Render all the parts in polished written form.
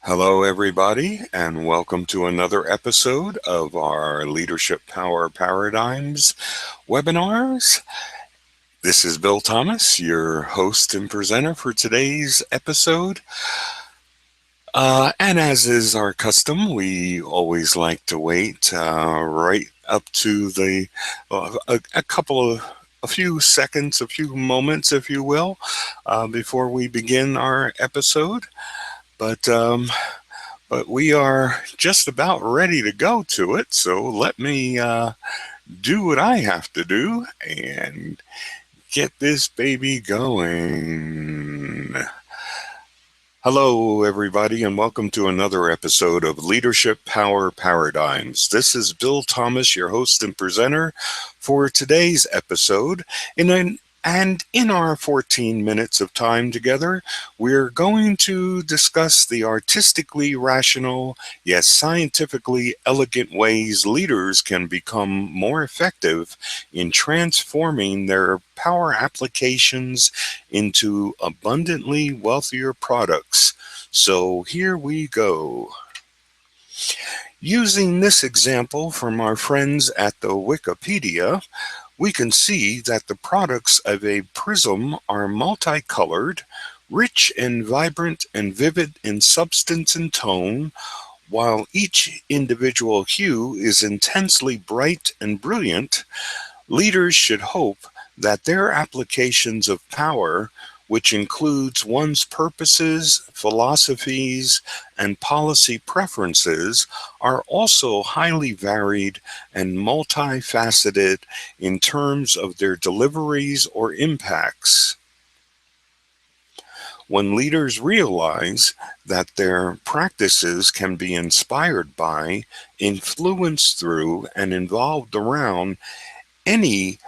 Hello, everybody, and welcome to another episode of our Leadership Power Paradigms webinars. This is Bill Thomas, your host and presenter for today's episode. And as is our custom, we always like to wait right up to a few seconds, a few moments, if you will, before we begin our episode. But but we are just about ready to go to it. So let me do what I have to do and get this baby going. Hello, everybody, and welcome to another episode of Leadership Power Paradigms. This is Bill Thomas, your host and presenter for today's episode. And in our 14 minutes of time together, we're going to discuss the artistically rational, yet scientifically elegant ways leaders can become more effective in transforming their power applications into abundantly wealthier products. So here we go. Using this example from our friends at the Wikipedia, we can see that the products of a prism are multicolored, rich and vibrant and vivid in substance and tone, while each individual hue is intensely bright and brilliant. Leaders should hope that their applications of power, which includes one's purposes, philosophies, and policy preferences, are also highly varied and multifaceted in terms of their deliveries or impacts. When leaders realize that their practices can be inspired by, influenced through, and involved around any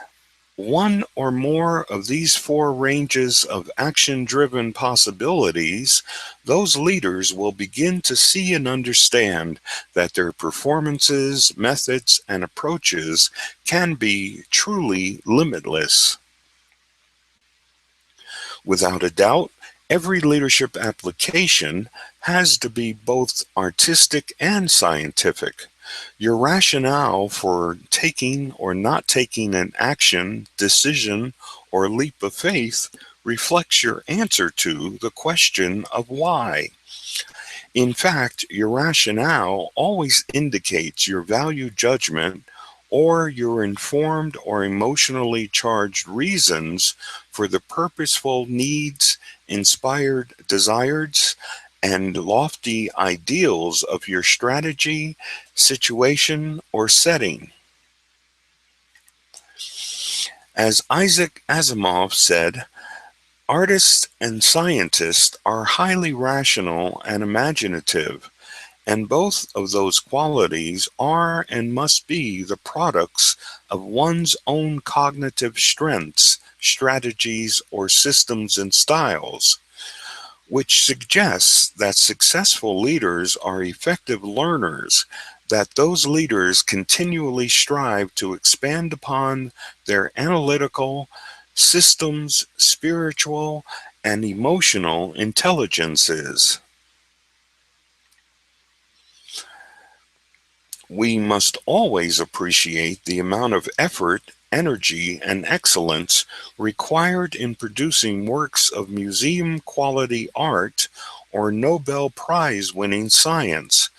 one or more of these four ranges of action-driven possibilities, those leaders will begin to see and understand that their performances, methods, and approaches can be truly limitless. Without a doubt, every leadership application has to be both artistic and scientific. Your rationale for taking or not taking an action, decision, or leap of faith reflects your answer to the question of why. In fact, your rationale always indicates your value judgment or your informed or emotionally charged reasons for the purposeful needs, inspired desires, and lofty ideals of your strategy, situation, or setting. As Isaac Asimov said, artists and scientists are highly rational and imaginative, and both of those qualities are and must be the products of one's own cognitive strengths, strategies, or systems and styles, which suggests that successful leaders are effective learners, that those leaders continually strive to expand upon their analytical, systems, spiritual, and emotional intelligences. We must always appreciate the amount of effort, energy, and excellence required in producing works of museum-quality art or Nobel Prize-winning science.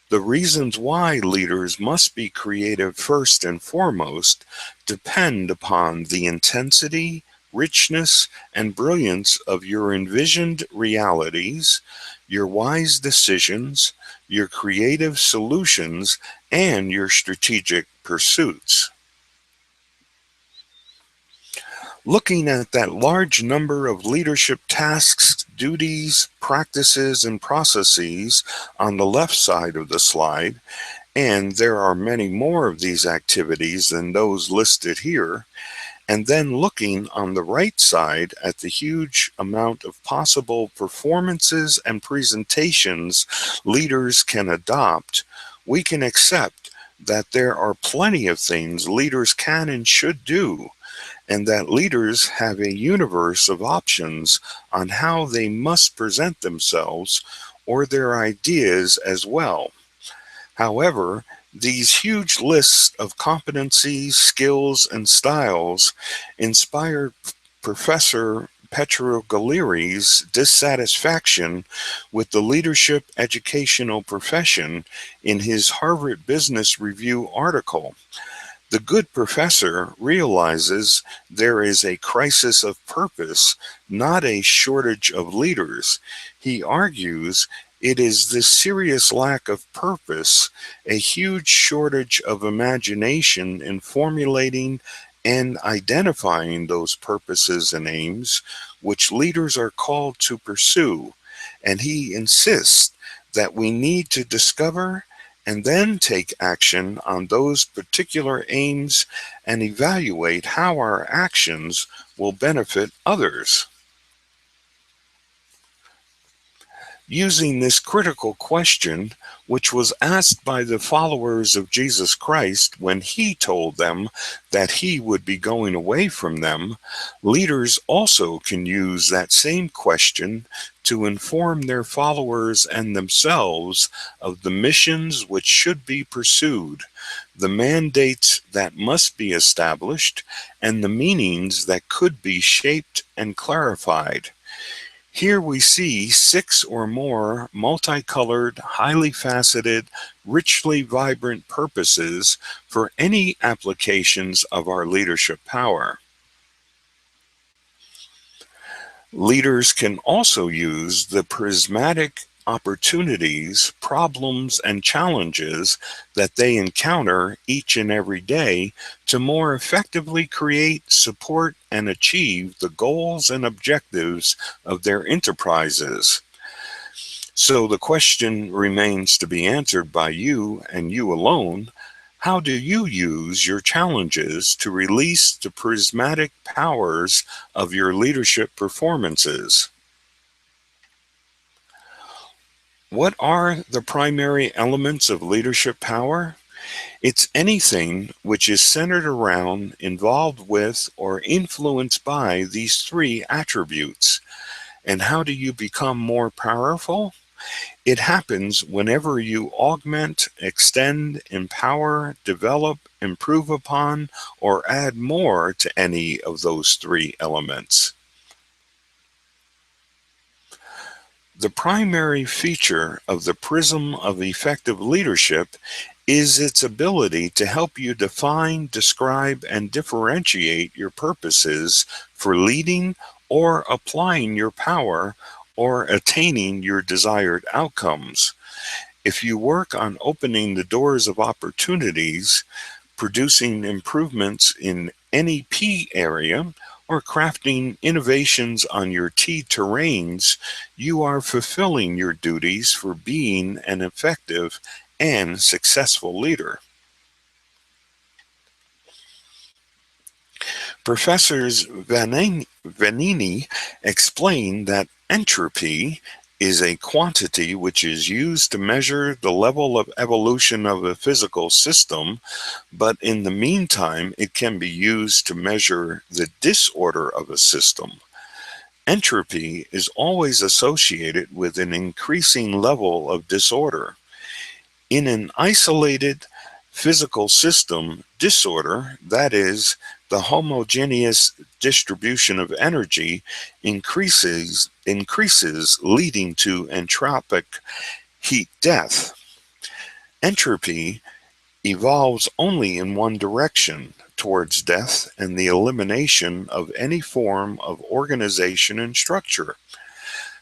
The reasons why leaders must be creative first and foremost depend upon the intensity, richness, and brilliance of your envisioned realities, your wise decisions, your creative solutions, and your strategic pursuits. Looking at that large number of leadership tasks, duties, practices, and processes on the left side of the slide, and there are many more of these activities than those listed here, and then looking on the right side at the huge amount of possible performances and presentations leaders can adopt, we can accept that there are plenty of things leaders can and should do, and that leaders have a universe of options on how they must present themselves or their ideas as well. However, these huge lists of competencies, skills, and styles inspired Professor Petrogaleri's dissatisfaction with the leadership educational profession in his Harvard Business Review article. The good professor realizes there is a crisis of purpose, not a shortage of leaders. He argues it is this serious lack of purpose, a huge shortage of imagination in formulating and identifying those purposes and aims which leaders are called to pursue. And he insists that we need to discover and then take action on those particular aims and evaluate how our actions will benefit others. Using this critical question, which was asked by the followers of Jesus Christ when he told them that he would be going away from them, leaders also can use that same question to inform their followers and themselves of the missions which should be pursued, the mandates that must be established, and the meanings that could be shaped and clarified. Here we see 6 or more multicolored, highly faceted, richly vibrant purposes for any applications of our leadership power. Leaders can also use the prismatic opportunities, problems, and challenges that they encounter each and every day to more effectively create, support, and achieve the goals and objectives of their enterprises. So the question remains to be answered by you and you alone. How do you use your challenges to release the prismatic powers of your leadership performances? What are the primary elements of leadership power? It's anything which is centered around, involved with, or influenced by these three attributes. And how do you become more powerful? It happens whenever you augment, extend, empower, develop, improve upon, or add more to any of those three elements. The primary feature of the prism of effective leadership is its ability to help you define, describe, and differentiate your purposes for leading or applying your power or attaining your desired outcomes. If you work on opening the doors of opportunities, producing improvements in any P area, or crafting innovations on your T terrains, you are fulfilling your duties for being an effective and successful leader. Professors Vanini explain that entropy is a quantity which is used to measure the level of evolution of a physical system, but in the meantime, it can be used to measure the disorder of a system. Entropy is always associated with an increasing level of disorder. In an isolated physical system, disorder, that is, the homogeneous distribution of energy, increases, leading to entropic heat death. Entropy evolves only in one direction, towards death and the elimination of any form of organization and structure.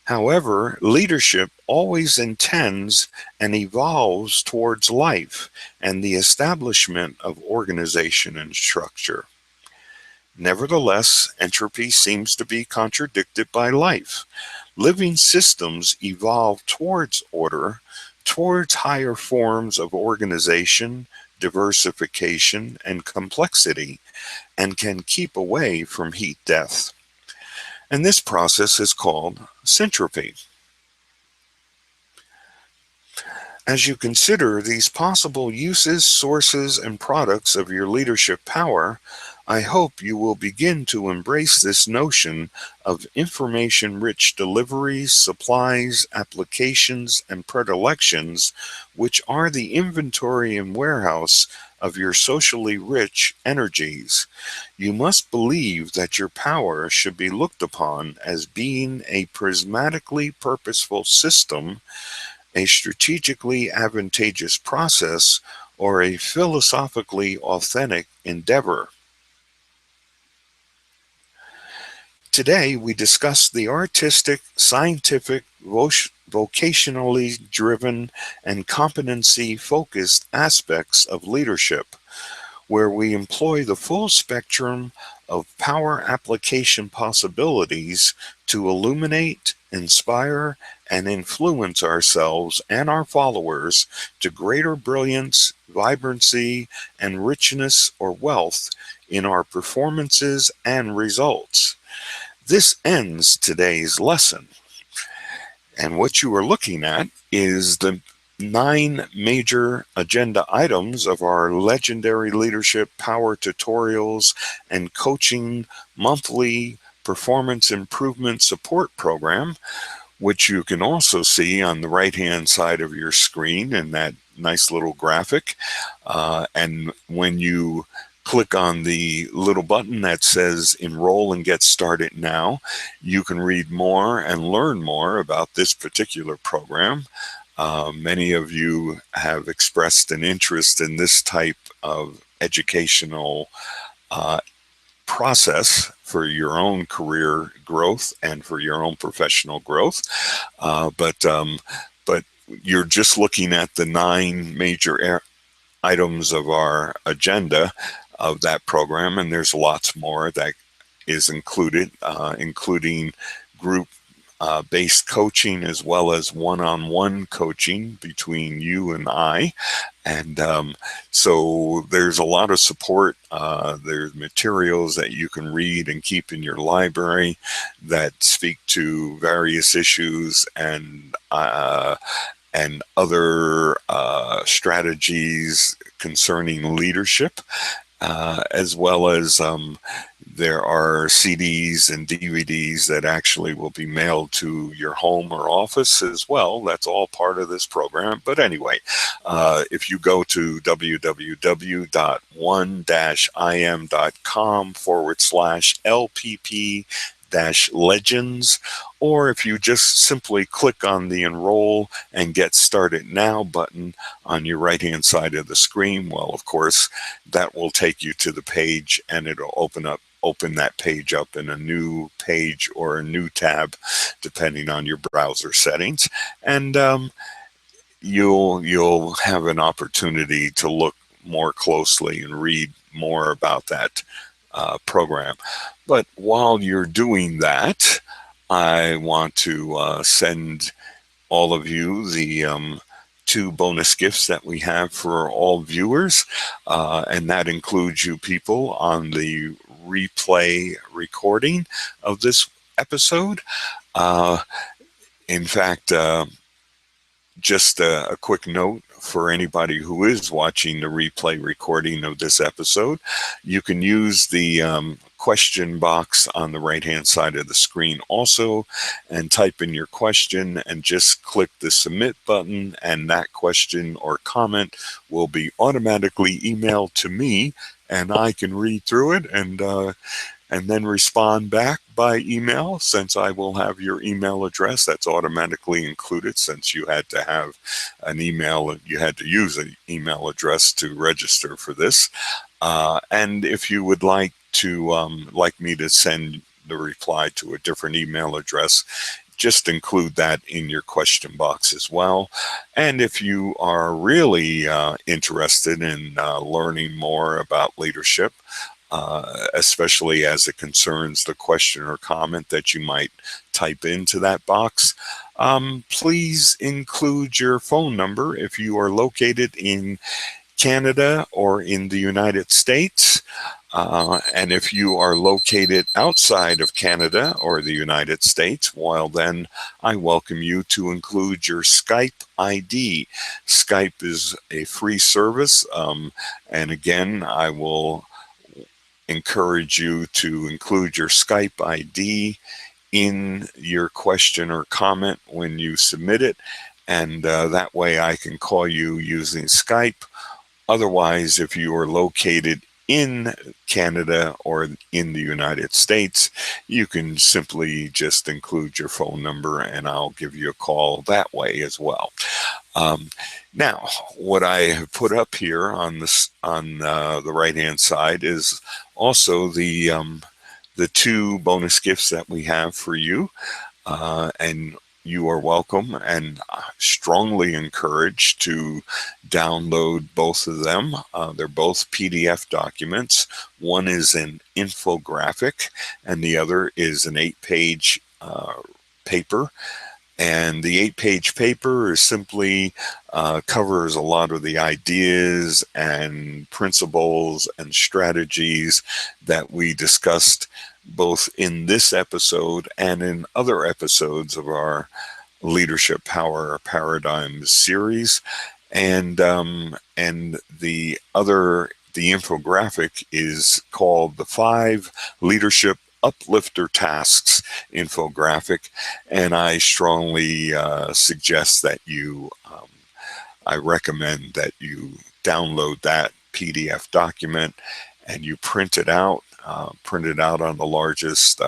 However, leadership always intends and evolves towards life and the establishment of organization and structure. Nevertheless, entropy seems to be contradicted by life. Living systems evolve towards order, towards higher forms of organization, diversification, and complexity, and can keep away from heat death. And this process is called syntropy. As you consider these possible uses, sources, and products of your leadership power, I hope you will begin to embrace this notion of information rich deliveries, supplies, applications, and predilections, which are the inventory and warehouse of your socially rich energies. You must believe that your power should be looked upon as being a prismatically purposeful system, a strategically advantageous process, or a philosophically authentic endeavor. Today, we discuss the artistic, scientific, vocationally driven, and competency focused aspects of leadership, where we employ the full spectrum of power application possibilities to illuminate, inspire, and influence ourselves and our followers to greater brilliance, vibrancy, and richness or wealth in our performances and results. This ends today's lesson. And what you are looking at is the 9 major agenda items of our legendary leadership power tutorials and coaching monthly performance improvement support program, which you can also see on the right-hand side of your screen in that nice little graphic. And when you click on the little button that says enroll and get started now, you can read more and learn more about this particular program. Many of you have expressed an interest in this type of educational uh, process for your own career growth and for your own professional growth. But you're just looking at the 9 major items of our agenda of that program, and there's lots more that is included, including group based coaching as well as one-on-one coaching between you and I. And so there's a lot of support. There's materials that you can read and keep in your library that speak to various issues and other strategies concerning leadership, as well as there are CDs and DVDs that actually will be mailed to your home or office as well. That's all part of this program. But anyway, if you go to www.one-im.com/LPP legends, or if you just simply click on the enroll and get started now button on your right hand side of the screen, well, of course, that will take you to the page, and it'll open that page up in a new page or a new tab, depending on your browser settings. And you'll have an opportunity to look more closely and read more about that program. But while you're doing that, I want to send all of you the 2 bonus gifts that we have for all viewers, and that includes you people on the replay recording of this episode. Uh, in fact, just a quick note for anybody who is watching the replay recording of this episode, you can use the question box on the right hand side of the screen also and type in your question and just click the submit button, and that question or comment will be automatically emailed to me, and I can read through it and then respond back by email, since I will have your email address. That's automatically included, since you had to have an email, you had to use an email address to register for this. And if you would like me to send the reply to a different email address, just include that in your question box as well. And if you are really interested in learning more about leadership, especially as it concerns the question or comment that you might type into that box, please include your phone number if you are located in Canada or in the United States. And if you are located outside of Canada or the United States, well, then I welcome you to include your Skype ID. Skype is a free service. And again, I will encourage you to include your Skype ID in your question or comment when you submit it, and that way I can call you using Skype. Otherwise, if you are located in Canada or in the United States, you can simply just include your phone number and I'll give you a call that way as well. Um, Now, what I have put up here on this on the right hand side is also the two bonus gifts that we have for you, and you are welcome and strongly encouraged to download both of them. They're both PDF documents. One is an infographic, and the other is an 8-page paper. And the 8-page paper is simply covers a lot of the ideas and principles and strategies that we discussed both in this episode and in other episodes of our Leadership Power Paradigms series. And the infographic is called the 5 Leadership Uplifter Tasks infographic, and I strongly suggest that I recommend that you download that PDF document and you print it out on the largest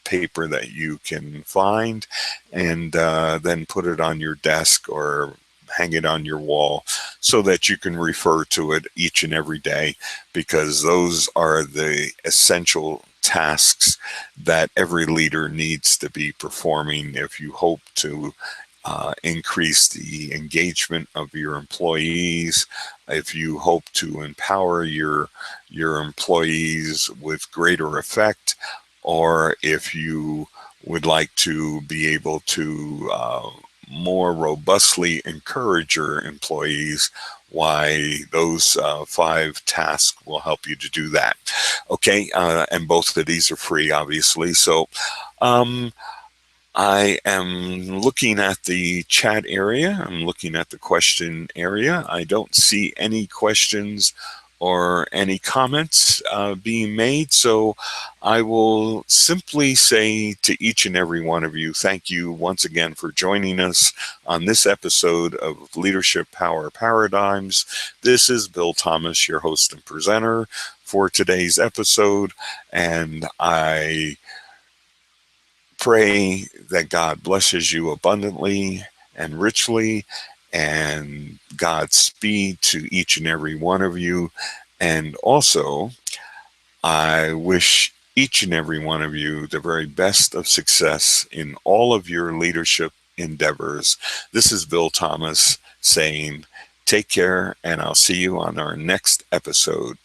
paper that you can find, and then put it on your desk or hang it on your wall so that you can refer to it each and every day, because those are the essential tasks that every leader needs to be performing if you hope to increase the engagement of your employees, if you hope to empower your employees with greater effect, or if you would like to be able to more robustly encourage your employees. Why, those 5 tasks will help you to do that. Okay, and both of these are free, obviously. So I am looking at the chat area. I'm looking at the question area. I don't see any questions or any comments being made. So I will simply say to each and every one of you, thank you once again for joining us on this episode of Leadership Power Paradigms. This is Bill Thomas, your host and presenter for today's episode, and I pray that God blesses you abundantly and richly, and Godspeed to each and every one of you. And also, I wish each and every one of you the very best of success in all of your leadership endeavors. This is Bill Thomas saying, take care, and I'll see you on our next episode.